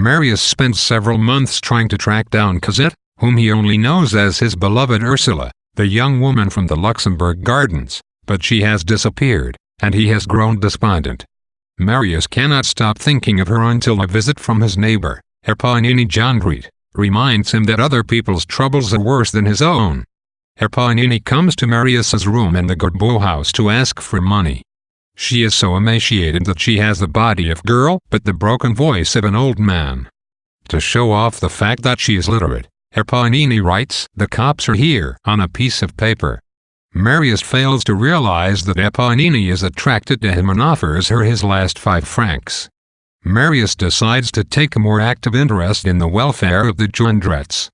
Marius spends several months trying to track down Cosette, whom he only knows as his beloved Ursula, the young woman from the Luxembourg Gardens, but she has disappeared, and he has grown despondent. Marius cannot stop thinking of her until a visit from his neighbor, Eponine Jondrette, reminds him that other people's troubles are worse than his own. Eponine comes to Marius's room in the Gorbeau house to ask for money. She is so emaciated that she has the body of a girl but the broken voice of an old man. To show off the fact that she is literate, Eponine writes, "The cops are here," on a piece of paper. Marius fails to realize that Eponine is attracted to him and offers her his last 5 francs. Marius decides to take a more active interest in the welfare of the Jondrettes.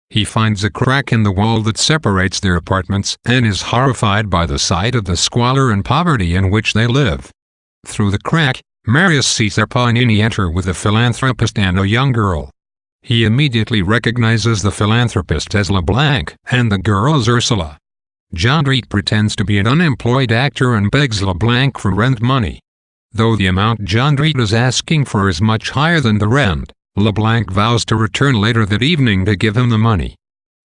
He finds a crack in the wall that separates their apartments and is horrified by the sight of the squalor and poverty in which they live. Through the crack, Marius sees Eponine enter with a philanthropist and a young girl. He immediately recognizes the philanthropist as Leblanc and the girl as Ursula. Jondrette pretends to be an unemployed actor and begs Leblanc for rent money. Though the amount Jondrette is asking for is much higher than the rent, Leblanc vows to return later that evening to give him the money.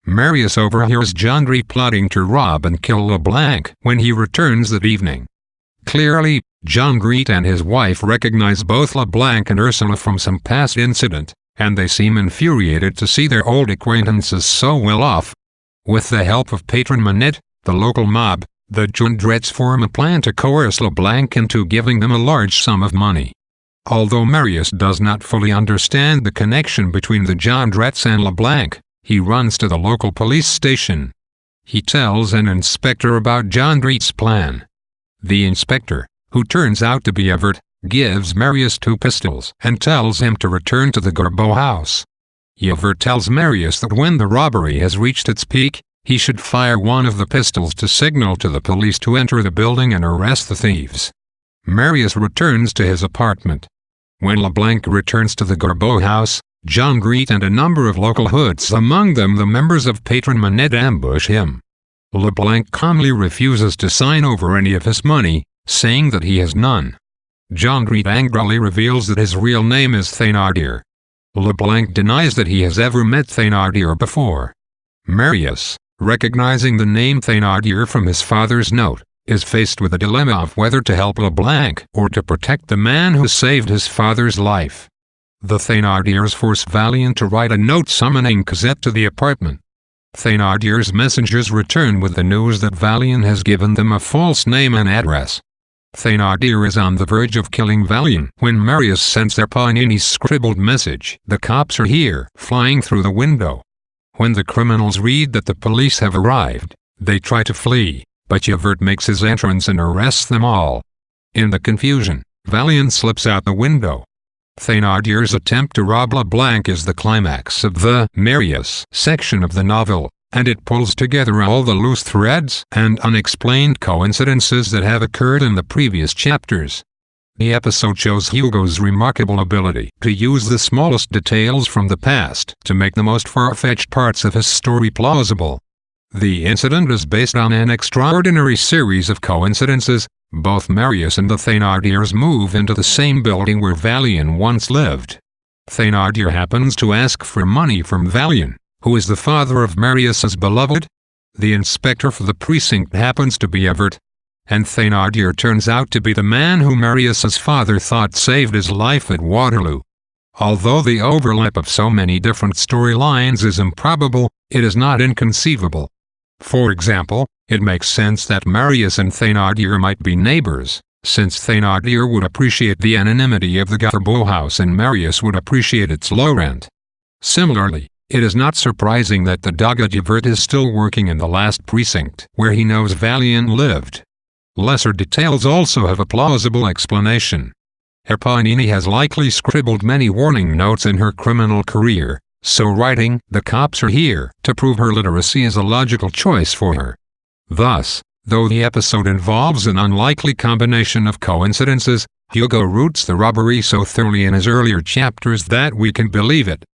Marius overhears Jondrette plotting to rob and kill Leblanc when he returns that evening. Clearly, Jondrette and his wife recognize both Leblanc and Ursula from some past incident, and they seem infuriated to see their old acquaintances so well off. With the help of Patron Manette, the local mob, the Jondrettes form a plan to coerce Leblanc into giving them a large sum of money. Although Marius does not fully understand the connection between the Jondrettes and Leblanc, he runs to the local police station. He tells an inspector about Jondrette's plan. The inspector, who turns out to be Evert, gives Marius 2 pistols and tells him to return to the Gorbeau house. Evert tells Marius that when the robbery has reached its peak, he should fire one of the pistols to signal to the police to enter the building and arrest the thieves. Marius returns to his apartment. When Leblanc returns to the Gorbeau house, Jondrette and a number of local hoods, among them the members of Patron Manette, ambush him. Leblanc calmly refuses to sign over any of his money, saying that he has none. Jondrette angrily reveals that his real name is Thénardier. Leblanc denies that he has ever met Thénardier before. Marius, recognizing the name Thénardier from his father's note, is faced with a dilemma of whether to help Leblanc or to protect the man who saved his father's life. The Thénardiers force Valien to write a note summoning Cosette to the apartment. Thénardier's messengers return with the news that Valien has given them a false name and address. Thénardier is on the verge of killing Valien when Marius sends Eponine's scribbled message, "The cops are here," flying through the window. When the criminals read that the police have arrived, they try to flee, but Javert makes his entrance and arrests them all. In the confusion, Valien slips out the window. Thénardier's attempt to rob Leblanc is the climax of the Marius section of the novel, and it pulls together all the loose threads and unexplained coincidences that have occurred in the previous chapters. The episode shows Hugo's remarkable ability to use the smallest details from the past to make the most far-fetched parts of his story plausible. The incident is based on an extraordinary series of coincidences. Both Marius and the Thénardiers move into the same building where Valien once lived. Thénardier happens to ask for money from Valien, who is the father of Marius's beloved. The inspector for the precinct happens to be Evert, and Thénardier turns out to be the man who Marius's father thought saved his life at Waterloo. Although the overlap of so many different storylines is improbable, it is not inconceivable. For example, it makes sense that Marius and Thénardier might be neighbors, since Thénardier would appreciate the anonymity of the Gorbeau house and Marius would appreciate its low rent. Similarly, it is not surprising that the dogged Javert is still working in the last precinct where he knows Valien lived. Lesser details also have a plausible explanation. Eponine has likely scribbled many warning notes in her criminal career, so writing "The cops are here" to prove her literacy is a logical choice for her. Thus, though the episode involves an unlikely combination of coincidences, Hugo roots the robbery so thoroughly in his earlier chapters that we can believe it.